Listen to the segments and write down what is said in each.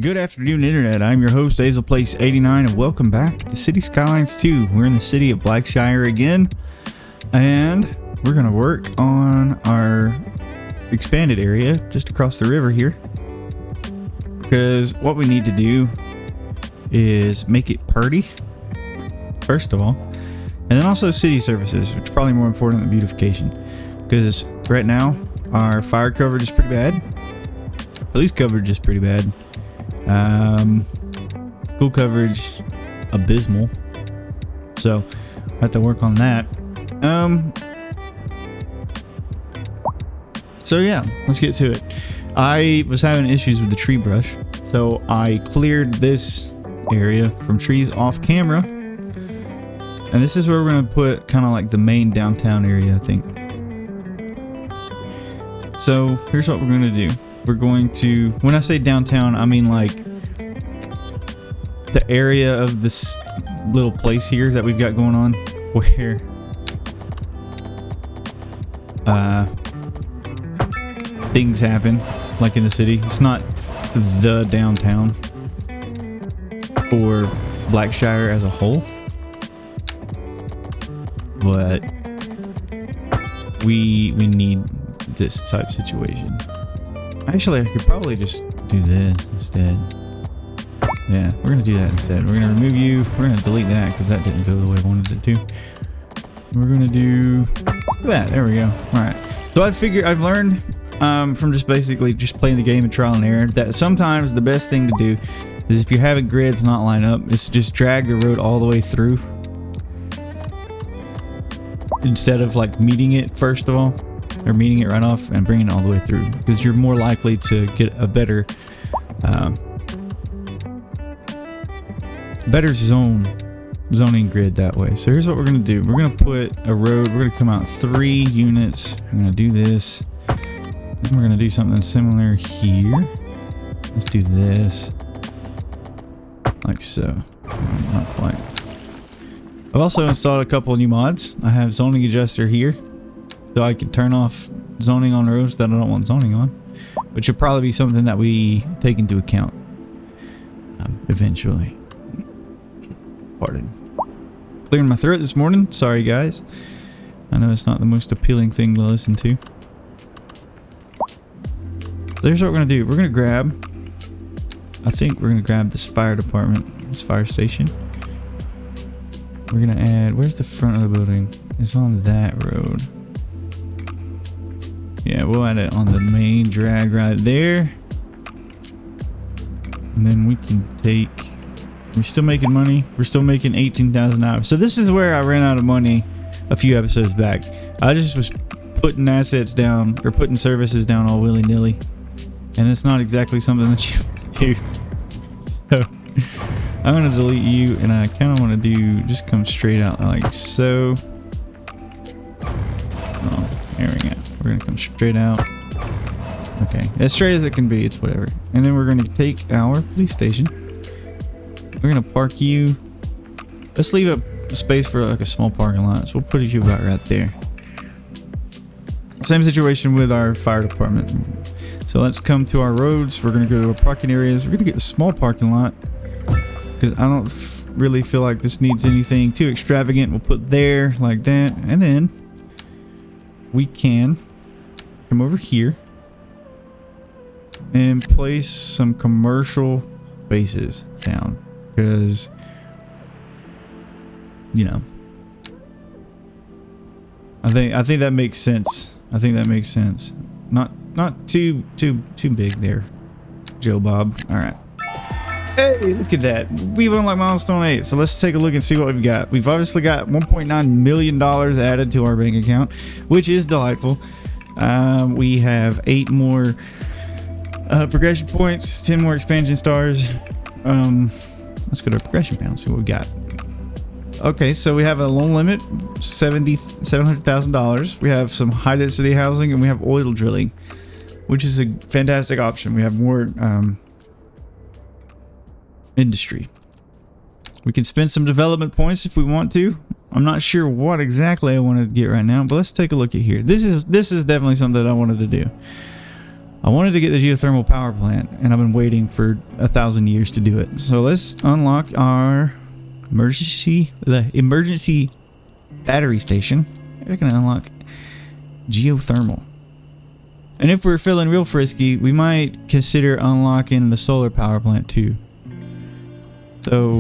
Good afternoon, Internet. I'm your host, AzelPlace89, and welcome back to City Skylines 2. We're in the city of Blackshire again, and we're going to work on our expanded area just across the river here. Because what we need to do is make it pretty, first of all, and then also city services, which is probably more important than beautification. Because right now, our fire coverage is pretty bad. Police coverage is pretty bad. School coverage abysmal, so I have to work on that. So yeah, let's get to it. I was having issues with the tree brush, so I cleared this area from trees off camera, and this is where we're going to put kind of like the main downtown area, I think. So here's what we're going to do. We're going to, when I say downtown, I mean like the area of this little place here that we've got going on where things happen, like in the city. It's not the downtown for Blackshire as a whole, but we need this type of situation. Actually, I could probably just do this instead. Yeah, we're going to do that instead. We're going to remove you. We're going to delete that because that didn't go the way I wanted it to. We're going to do that. There we go. All right. So I've learned from just basically just playing the game and trial and error that sometimes the best thing to do is, if you're having grids not line up, is to just drag the road all the way through instead of like meeting it first of all. Or meeting it right off and bringing it all the way through, because you're more likely to get a better zoning grid that way. So here's what we're going to do. We're going to put a road. We're going to come out 3 units. I'm going to do this. Then we're going to do something similar here. Let's do this like so. Not quite. I've also installed a couple of new mods. I have zoning adjuster here, so I can turn off zoning on roads that I don't want zoning on, which will probably be something that we take into account eventually. Pardon. Clearing my throat this morning. Sorry, guys. I know it's not the most appealing thing to listen to. So here's what we're going to do. We're going to grab, I think we're going to grab this fire department, this fire station. We're going to add, where's the front of the building? It's on that road. Yeah, we'll add it on the main drag right there. And then we can take... We're still making money. We're still making 18,000 hours. So this is where I ran out of money a few episodes back. I just was putting assets down, or putting services down all willy-nilly. And it's not exactly something that you do. So I'm going to delete you, and I kind of want to do... Just come straight out like so. Oh, there we go. We're going to come straight out. Okay. As straight as it can be. It's whatever. And then we're going to take our police station. We're going to park you. Let's leave a space for like a small parking lot. So we'll put you about right there. Same situation with our fire department. So let's come to our roads. We're going to go to our parking areas. We're going to get the small parking lot, because I don't really feel like this needs anything too extravagant. We'll put there like that. And then we can come over here and place some commercial spaces down, because, you know, I think that makes sense. I think that makes sense. Not too big there, Joe Bob. All right. Hey, look at that. We've unlocked milestone 8. So let's take a look and see what we've got. We've obviously got $1.9 million added to our bank account, which is delightful. We have 8 more progression points, 10 more expansion stars. Let's go to our progression panel, see what we got. Okay, so we have a loan limit, $700,000. We have some high density housing, and we have oil drilling, which is a fantastic option. We have more industry. We can spend some development points if we want to. I'm not sure what exactly I want to get right now, but let's take a look at here. This is definitely something that I wanted to do. I wanted to get the geothermal power plant, and I've been waiting for 1,000 years to do it. So let's unlock our emergency battery station. We're gonna unlock geothermal. And if we're feeling real frisky, we might consider unlocking the solar power plant too. So,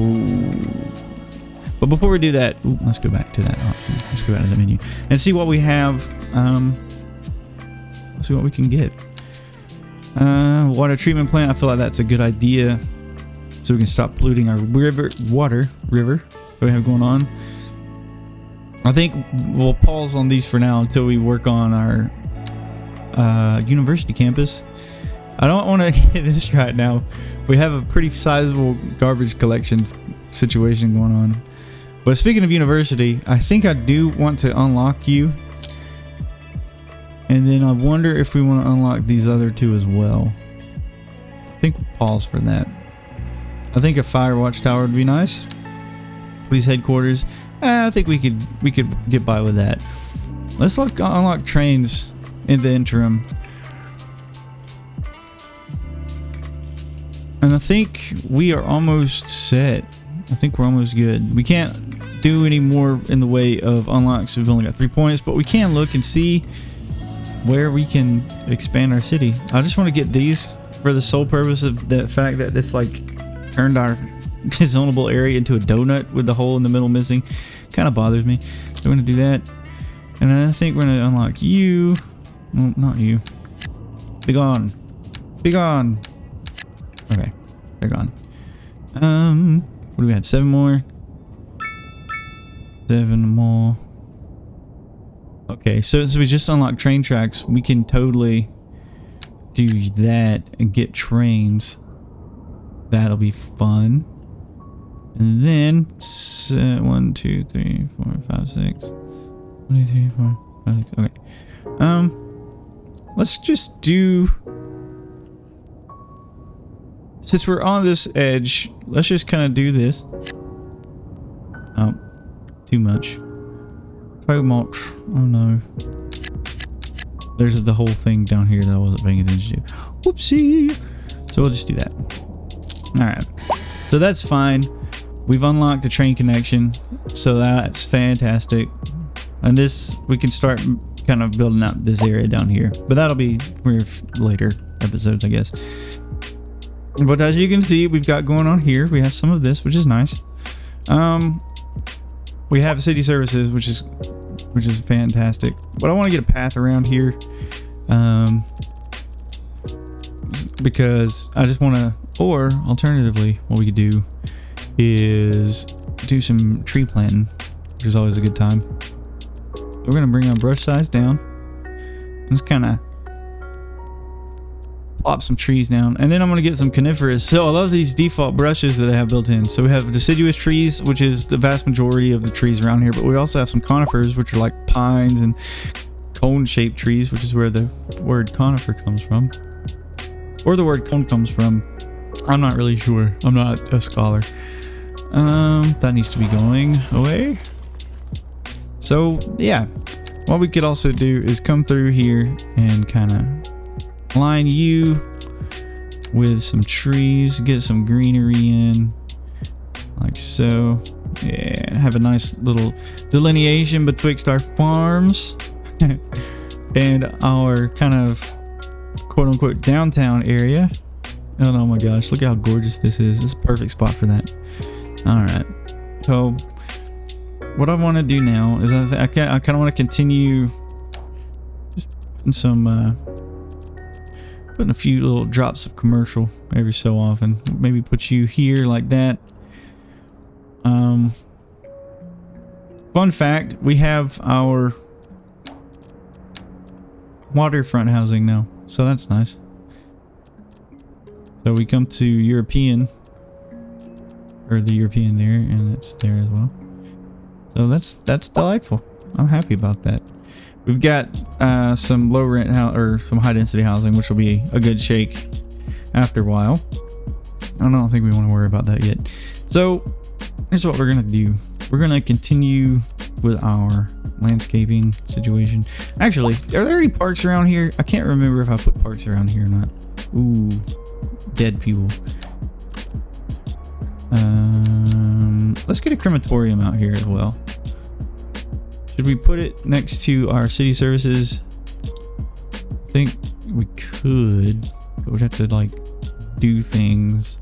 but before we do that, let's go back to that option. Let's go back to the menu and see what we have. Let's see what we can get. Water treatment plant. I feel like that's a good idea, so we can stop polluting our river that we have going on. I think we'll pause on these for now until we work on our university campus. I don't want to get this right now. We have a pretty sizable garbage collection situation going on. But speaking of university, I think I do want to unlock you. And then I wonder if we want to unlock these other two as well. I think we'll pause for that. I think a fire watchtower would be nice. Police headquarters. I think we could get by with that. Let's unlock trains in the interim. And I think we are almost set. I think we're almost good. We can't do any more in the way of unlocks. We've only got 3 points, but we can look and see where we can expand our city. I just want to get these for the sole purpose of the fact that this like turned our zonable area into a donut with the hole in the middle missing. Kind of bothers me. So we're going to do that. And then I think we're going to unlock you. No, not you. Be gone. Be gone. Okay. They're gone. What do we have? 7 more. 7 more. Okay, so since we just unlocked train tracks, we can totally do that and get trains. That'll be fun. And then 1, 2, 3, 4, 5, 6. 1, 2, 3, 4, 5, 6. Okay. Let's just do. Since we're on this edge, let's just kind of do this. Oh, too much. Too much. Oh no. There's the whole thing down here that I wasn't paying attention to. Whoopsie. So we'll just do that. Alright. So that's fine. We've unlocked a train connection. So that's fantastic. And this, we can start kind of building out this area down here. But that'll be for later episodes, I guess. But as you can see, we've got going on here. We have some of this, which is nice. We have city services, which is fantastic. But I want to get a path around here, because I just want to. Or alternatively, what we could do is do some tree planting, which is always a good time. We're gonna bring our brush size down. Just kind of plop some trees down, and then I'm gonna get some coniferous. So I love these default brushes that they have built in. So we have deciduous trees, which is the vast majority of the trees around here, but we also have some conifers, which are like pines, and cone-shaped trees, which is where the word conifer comes from, or the word cone comes from. I'm not really sure. I'm not a scholar. That needs to be going away. So yeah, what we could also do is come through here and kind of line you with some trees, get some greenery in, like so. Yeah, have a nice little delineation betwixt our farms and our kind of quote-unquote downtown area. Oh my gosh, look how gorgeous this is. This is a perfect spot for that. Alright, so what I want to do now is I kind of want to continue just putting some putting a few little drops of commercial every so often. Maybe put you here like that. Fun fact, we have our waterfront housing now, so that's nice. So we come to European, or the European there, and it's there as well. So that's delightful. I'm happy about that. We've got some low rent or some high density housing, which will be a good shake after a while. I don't think we want to worry about that yet. So here's what we're gonna do. We're gonna continue with our landscaping situation. Actually, are there any parks around here? I can't remember if I put parks around here or not. Ooh, dead people. Let's get a crematorium out here as well. Should we put it next to our city services? I think we could, but we'd have to like do things.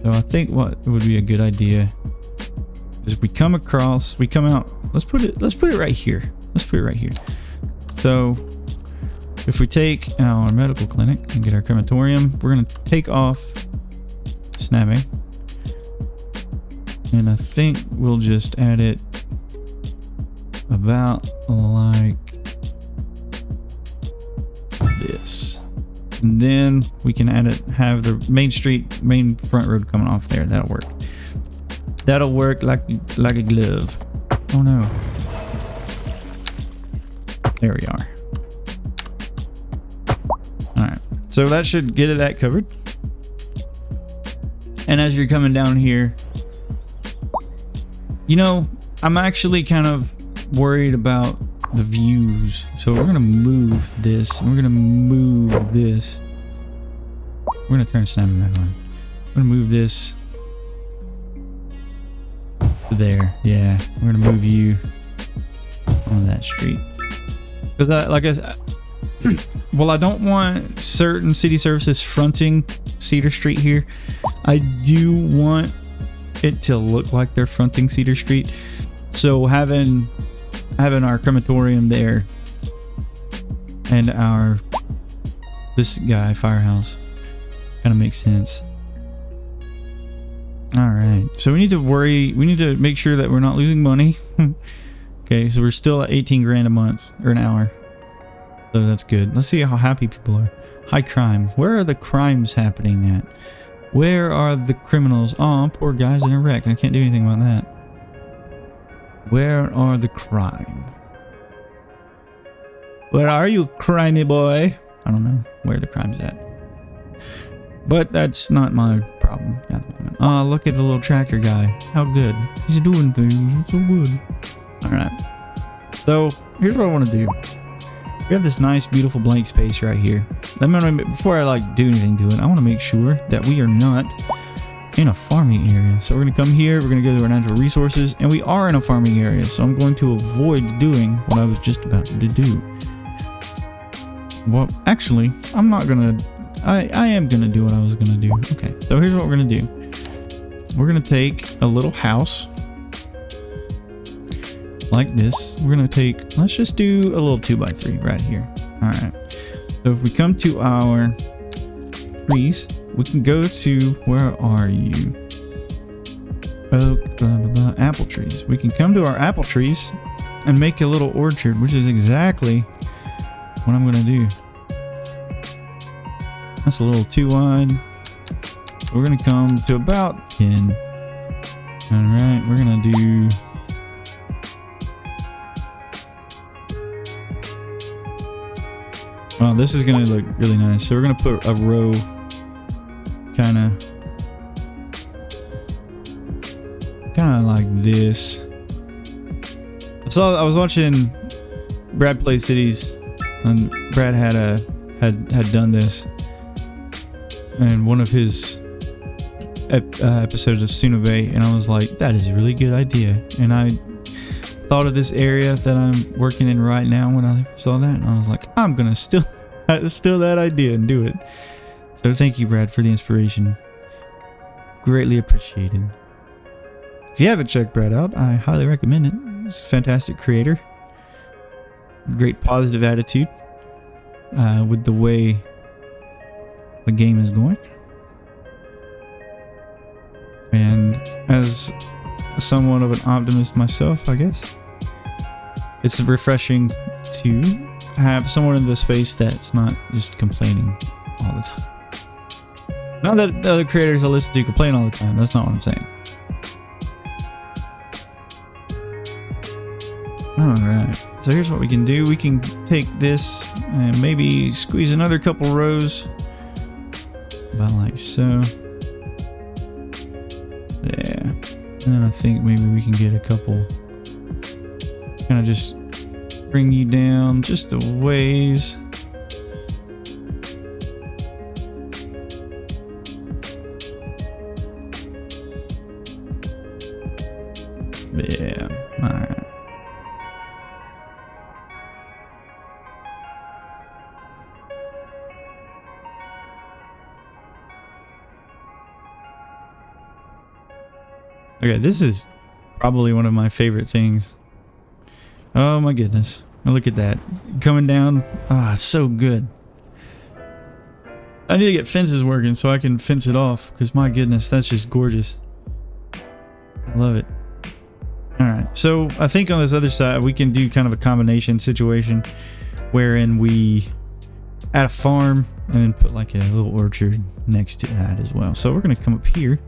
So I think what would be a good idea is if we come across, we come out, let's put it right here. Let's put it right here. So if we take our medical clinic and get our crematorium, we're going to take off snapping. And I think we'll just add it about like this. And then we can add it, have the main front road coming off there. That'll work. That'll work like a glove. Oh no. There we are. Alright. So that should get that covered. And as you're coming down here, you know, I'm actually kind of worried about the views. So we're going to move this. And we're going to move this. We're going to turn snapping back on. We're going to move this to there. Yeah. We're going to move you on that street. Because like I said, well, I don't want certain city services fronting Cedar Street here. I do want it to look like they're fronting Cedar Street. So having our crematorium there and this guy firehouse kind of makes sense. All right, so we need to make sure that we're not losing money. Okay, so we're still at 18 grand a month or an hour, so that's good. Let's see how happy people are. High crime. Where are the crimes happening at? Where are the criminals? Oh, poor guy's in a wreck. I can't do anything about that. Where are the crime? Where are you, crimey boy? I don't know where the crime's at. But that's not my problem at the moment. Oh, look at the little tractor guy. How good. He's doing things. It's so good. Alright. So, here's what I want to do. We have this nice, beautiful blank space right here. Before I do anything to it, I want to make sure that we are not in a farming area. So we're going to come here, we're going to go to our natural resources, and we are in a farming area. So I'm going to avoid doing what I was just about to do. Well, actually, I'm not going to... I am going to do what I was going to do. Okay, so here's what we're going to do. We're going to take a little house like this. We're going to take... Let's just do a little 2x3 right here. Alright. So if we come to our trees, we can go to... Where are you? Oak, blah, blah, blah, apple trees. We can come to our apple trees and make a little orchard, which is exactly what I'm going to do. That's a little too wide. We're going to come to about 10. Alright, we're going to do... Wow, this is going to look really nice. So we're going to put a row kind of like this. I was watching Brad Play Cities, and Brad had done this in one of his episodes of Sunobay, and I was like, that is a really good idea. And I thought of this area that I'm working in right now when I saw that, and I was like, I'm gonna steal that idea and do it. So thank you, Brad, for the inspiration. Greatly appreciated. If you haven't checked Brad out, I highly recommend it. He's a fantastic creator. Great positive attitude with the way the game is going. And as somewhat of an optimist myself, I guess, it's refreshing to have someone in the space that's not just complaining all the time. Not that the other creators I listen to complain all the time. That's not what I'm saying. Alright, so here's what we can do. We can take this and maybe squeeze another couple rows. About like so. Yeah. And then I think maybe we can get a couple kind of just bring you down just a ways. Yeah, all right. Okay, this is probably one of my favorite things. Oh my goodness. Look at that. Coming down. Ah, it's so good. I need to get fences working so I can fence it off, because my goodness, that's just gorgeous. I love it. Alright, so I think on this other side we can do kind of a combination situation wherein we add a farm and then put like a little orchard next to that as well. So we're going to come up here.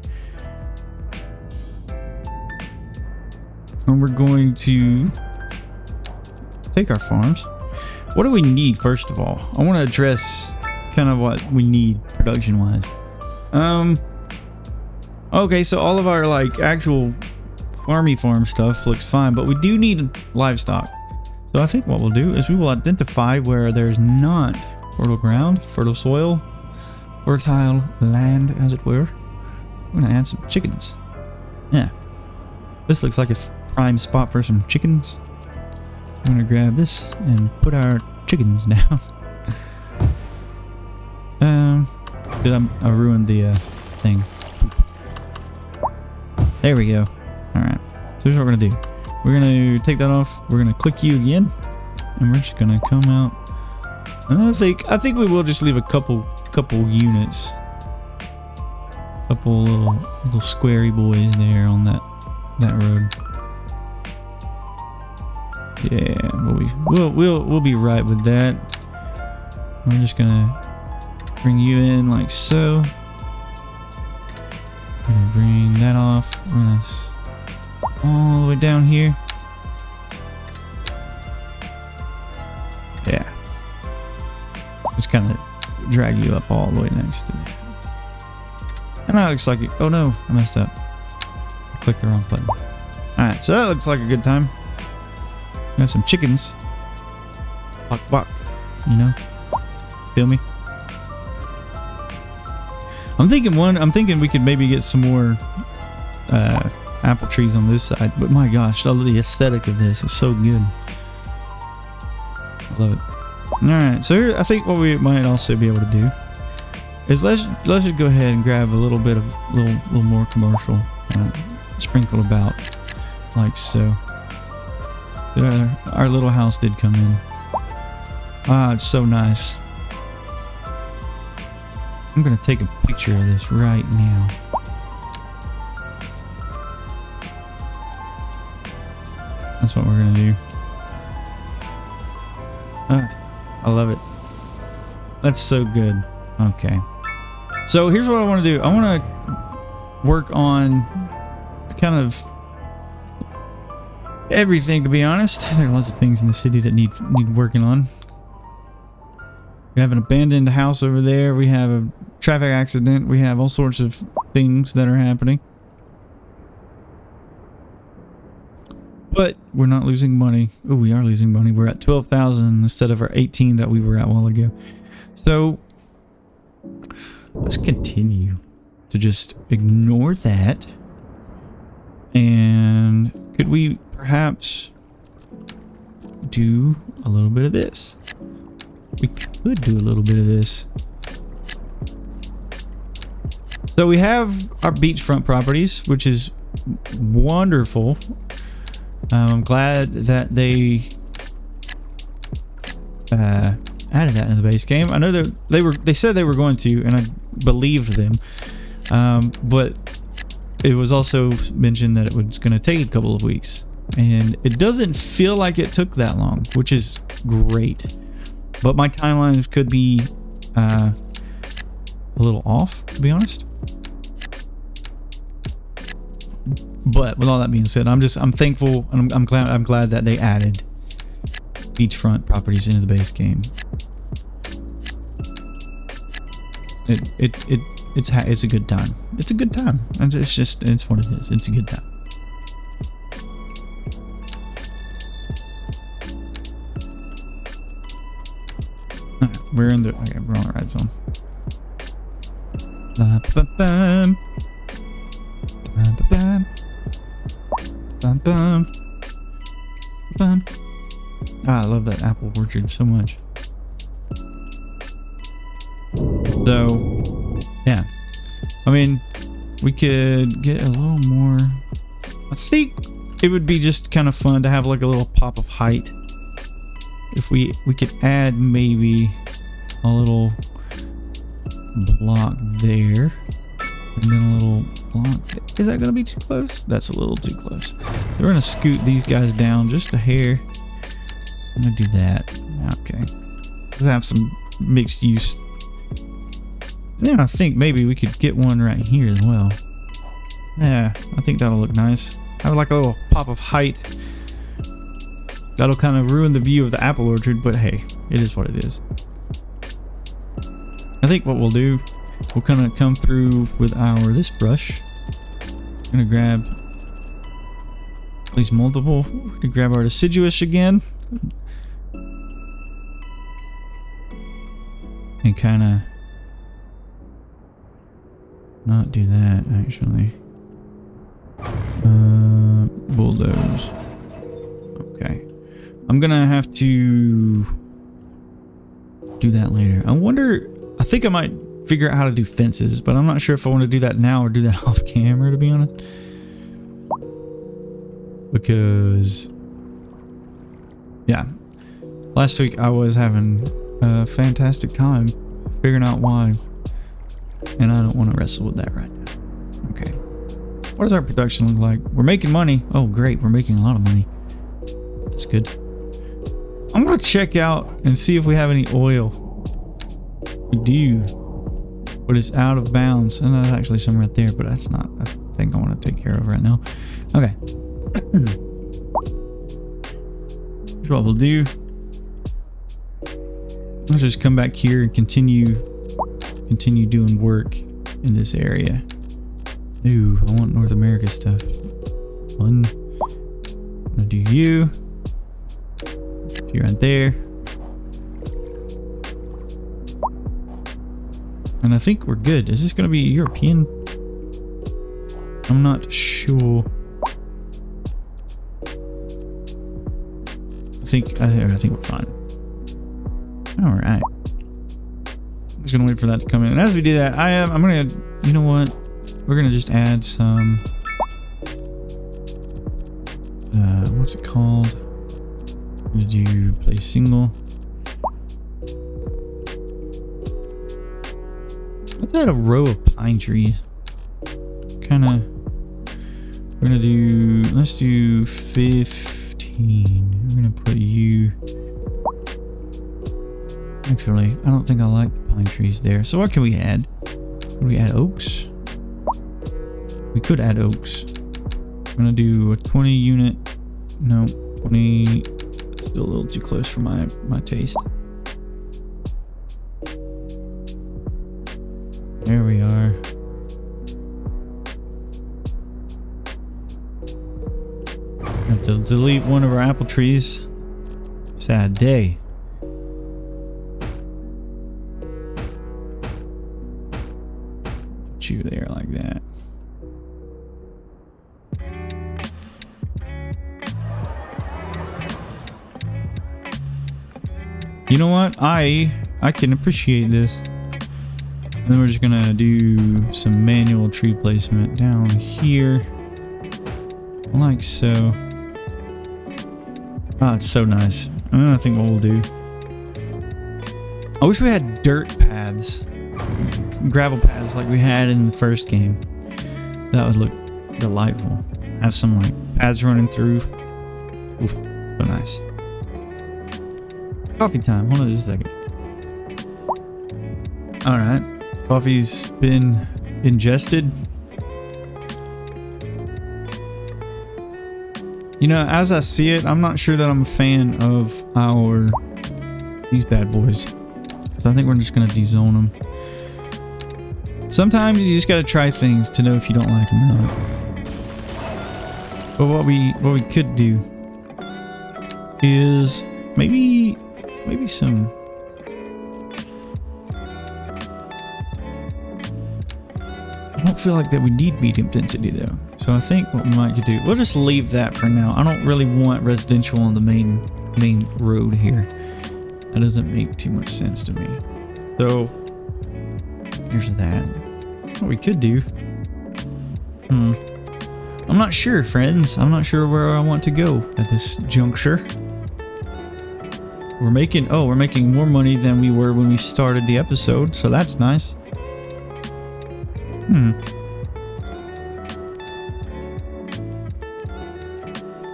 And we're going to take our farms. What do we need first of all? I want to address kind of what we need production wise. Okay, so all of our like actual farm stuff looks fine, but we do need livestock. So I think what we'll do is we will identify where there's not fertile ground, fertile soil, fertile land as it were. We're gonna add some chickens. Yeah, this looks like a prime spot for some chickens. I'm gonna grab this and put our chickens down. I ruined the thing. There we go. Alright, so here's what we're gonna do. We're gonna take that off, we're gonna click you again, and we're just gonna come out. And I think we will just leave a couple units. Couple little squarey boys there on that road. Yeah, we'll be right with that. We're just gonna bring you in like so. We're gonna bring that off. We're gonna all the way down here. Yeah. Just kind of drag you up all the way next to me. And that looks like it. Oh no, I messed up. I clicked the wrong button. Alright, so that looks like a good time. Got some chickens. Walk, you know? Feel me? I'm thinking we could maybe get some more apple trees on this side, but my gosh, the aesthetic of this is so good. I love it. Alright, so here, I think what we might also be able to do is let's just go ahead and grab a little bit of little more commercial sprinkled about like so. Our little house did come in. Ah, it's so nice. I'm gonna take a picture of this right now. That's what we're gonna do. I love it. That's so good. Okay. So here's what I want to do. I want to work on kind of everything, to be honest. There are lots of things in the city that need working on. We have an abandoned house over there. We have a traffic accident. We have all sorts of things that are happening. But we're not losing money. Oh, we are losing money. We're at 12,000 instead of our 18 that we were at a while ago. So let's continue to just ignore that. And could we perhaps do a little bit of this? We could do a little bit of this. So we have our beachfront properties, which is wonderful. I'm glad that they added that in the base game. I know that they said they were going to, and I believed them. But it was also mentioned that it was going to take a couple of weeks, and it doesn't feel like it took that long, which is great. But my timelines could be a little off, to be honest. But with all that being said, I'm thankful, and I'm glad that they added beachfront properties into the base game. It's a good time. It's a good time. It's what it is. It's a good time. we're in the... Okay, we're on the right zone. Ba-ba-bam. Ba-ba-bam. Bum-bum. Bum. Ah, I love that apple orchard so much. So, yeah. I mean, we could get a little more... I think it would be just kind of fun to have like a little pop of height. If we could add maybe a little block there. And then a little block. Is that going to be too close? That's a little too close. So we're going to scoot these guys down just a hair. I'm going to do that. Okay. We'll have some mixed use. And then I think maybe we could get one right here as well. Yeah, I think that'll look nice. Have like a little pop of height. That'll kind of ruin the view of the apple orchard, but hey, it is what it is. I think what we'll do, we'll kind of come through with this brush. I'm gonna grab at least multiple. We're gonna grab our deciduous again. And kind of not do that actually. Bulldoze. Okay. I'm gonna have to do that later. I think I might figure out how to do fences, but I'm not sure if I want to do that now or do that off camera, to be honest. Because, yeah, last week I was having a fantastic time figuring out why, and I don't want to wrestle with that right now. Okay. What does our production look like? We're making money. Oh, great. We're making a lot of money. That's good. I'm going to check out and see if we have any oil. We do. But it's out of bounds. And there's actually some right there, but that's not a thing I want to take care of right now. Okay. Here's what we'll do. Let's just come back here and continue doing work in this area. Ooh, I want North America stuff. One. I'm gonna do you. You right there. And I think we're good. Is this gonna be European? I'm not sure. I think we're fine. All right. I'm just gonna wait for that to come in. And as we do that, I'm gonna, you know what? We're gonna just add some, what's it called? Did you play single? Let's add a row of pine trees. Kinda, we're gonna do, let's do 15. We're gonna put you, actually, I don't think I like the pine trees there. So what can we add? Can we add oaks? We could add oaks. I'm gonna do a 20 unit. No, 20. Still a little too close for my taste. There we are. I have to delete one of our apple trees. Sad day. Put you there like that. You know what? I can appreciate this. And then we're just gonna do some manual tree placement down here. Like so. Oh, it's so nice. I think what we'll do. I wish we had dirt paths. Gravel paths like we had in the first game. That would look delightful. Have some like paths running through. Oof, so nice. Coffee time. Hold on just a second. Alright. Coffee's been ingested. You know, as I see it, I'm not sure that I'm a fan of these bad boys. So I think we're just going to dezone them. Sometimes you just got to try things to know if you don't like them or not. But what we could do is maybe some, feel like that we need medium density though. So I think what we might do, we'll just leave that for now. I don't really want residential on the main road here. That doesn't make too much sense to me. So here's that. What we could do. I'm not sure, friends. I'm not sure where I want to go at this juncture. We're making more money than we were when we started the episode, so that's nice.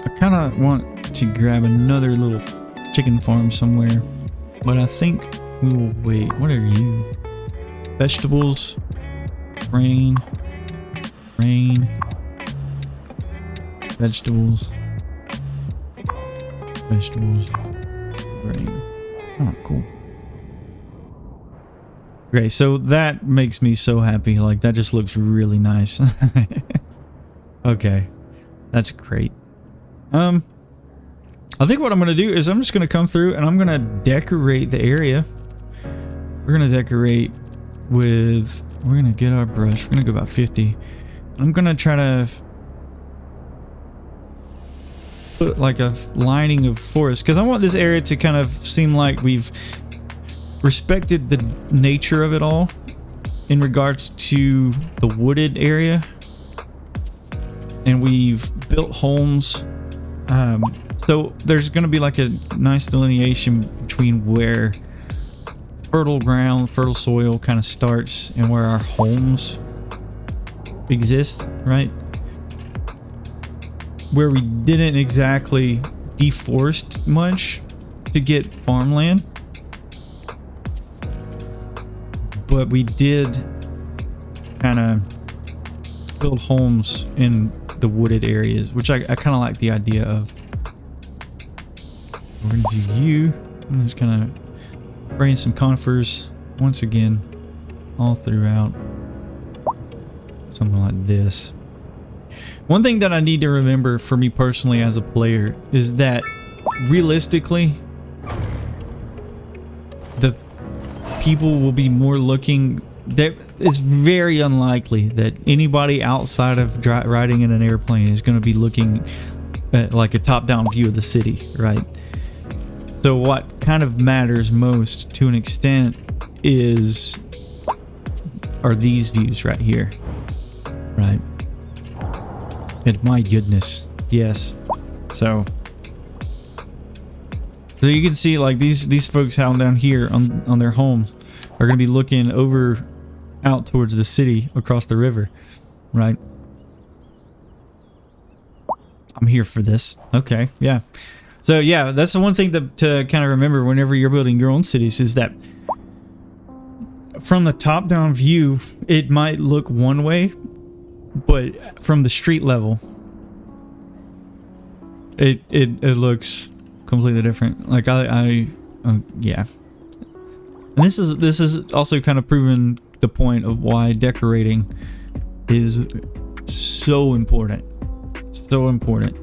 I kind of want to grab another little chicken farm somewhere, but I think we will wait. What are you? Vegetables, rain, vegetables, rain. Oh, cool. Okay, so that makes me so happy. Like, that just looks really nice. Okay, that's great. I think what I'm gonna do is I'm just gonna come through and I'm gonna decorate the area. We're gonna decorate with, we're gonna get our brush. We're gonna go about 50. I'm gonna try to put like a lining of forest because I want this area to kind of seem like we've respected the nature of it all in regards to the wooded area, and we've built homes. So there's going to be like a nice delineation between where fertile ground, fertile soil kind of starts and where our homes exist, right? Where we didn't exactly deforest much to get farmland, but we did kind of build homes in the wooded areas, which I kind of like the idea of. We're gonna do you. I'm just gonna bring some conifers once again all throughout, something like this. One thing that I need to remember for me personally as a player is that realistically the people will be more looking, that it's very unlikely that anybody outside of riding in an airplane is going to be looking at like a top-down view of the city, right? So what kind of matters most to an extent are these views right here, right? And my goodness, yes. So you can see like these folks out down here on their homes are going to be looking over out towards the city across the river, right? I'm here for this. Okay, yeah. So yeah, that's the one thing to kind of remember whenever you're building your own cities, is that from the top-down view, it might look one way, but from the street level, it looks completely different. Like yeah. And this is also kind of proven the point of why decorating is so important. So important.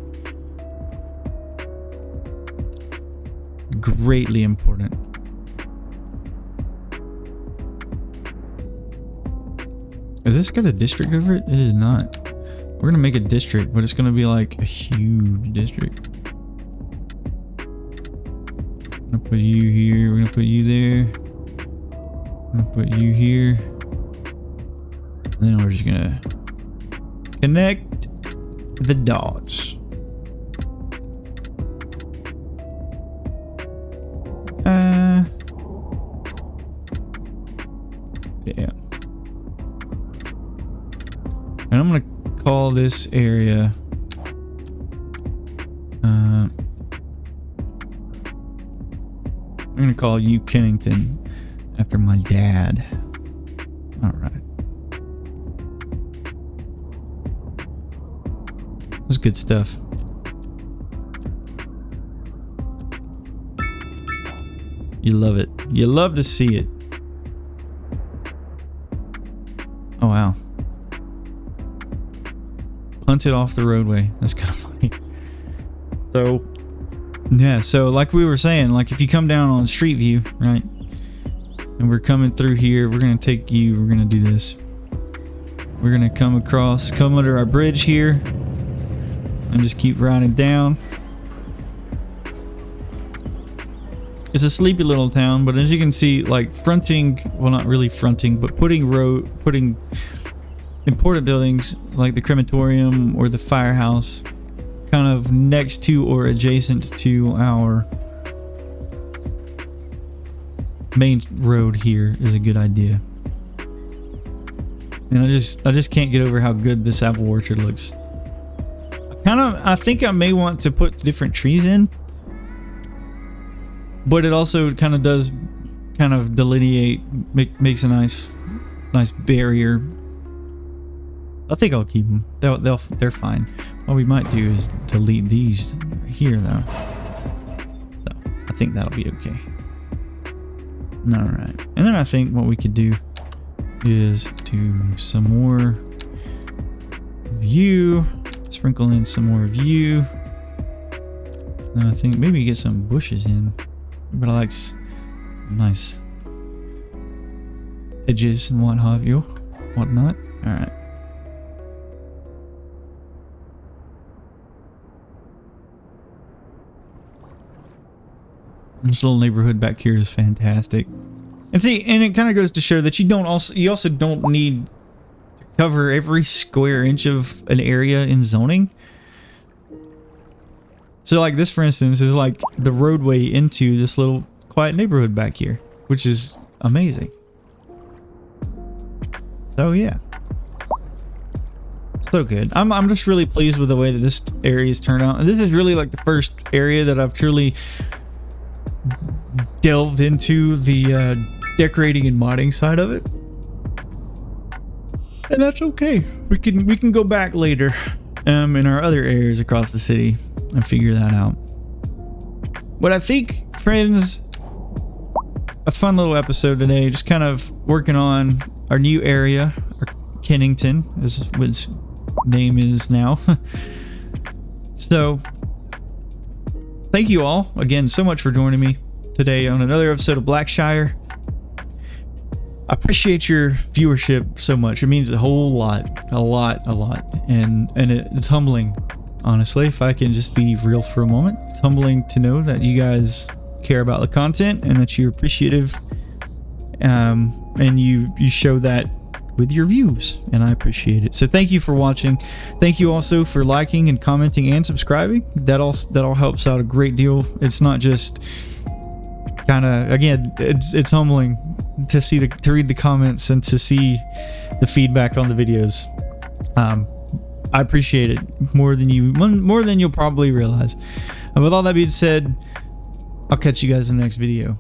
Greatly important. Is this got a district over it? It is not. We're gonna make a district, but it's gonna be like a huge district. I'm gonna put you here. We're gonna put you there. I'm gonna put you here. And then we're just gonna connect the dots. Yeah. And I'm gonna call this area I'm gonna call you Kennington after my dad. Alright. That's good stuff. You love it. You love to see it. Oh wow. Punted off the roadway. That's kind of funny. So yeah, so like we were saying, like if you come down on Street View, right? And we're coming through here, we're gonna take you, we're gonna do this. We're we're gonna come under our bridge here and just keep riding down. It's a sleepy little town, but as you can see, like fronting, well, not really fronting, but putting important buildings like the crematorium or the firehouse kind of next to or adjacent to our main road here is a good idea. And I just can't get over how good this apple orchard looks. I think I may want to put different trees in, but it also kind of does delineate, makes a nice barrier. I think I'll keep them. They're fine. What we might do is delete these here though. So I think that'll be okay. All right, and then I think what we could do is do some more view, sprinkle in some more view, and I think maybe get some bushes in. But I like nice edges and whatnot. All right. This little neighborhood back here is fantastic. And see, and it kind of goes to show that you also don't need to cover every square inch of an area in zoning. So like this, for instance, is like the roadway into this little quiet neighborhood back here, which is amazing. So yeah. So good. I'm just really pleased with the way that this area has turned out. And this is really like the first area that I've truly delved into the decorating and modding side of it, and that's okay. We can go back later in our other areas across the city and figure that out. But I think, friends, a fun little episode today, just kind of working on our new area, or Kennington is what its name is now. So thank you all again so much for joining me today on another episode of Blackshire. I appreciate your viewership so much. It means a whole lot, and it's humbling, honestly. If I can just be real for a moment, it's humbling to know that you guys care about the content and that you're appreciative, and you show that with your views, and I appreciate it. So thank you for watching. Thank you also for liking and commenting and subscribing. That all helps out a great deal. It's not just again, it's humbling to read the comments and to see the feedback on the videos. I appreciate it more than you'll probably realize. And with all that being said, I'll catch you guys in the next video.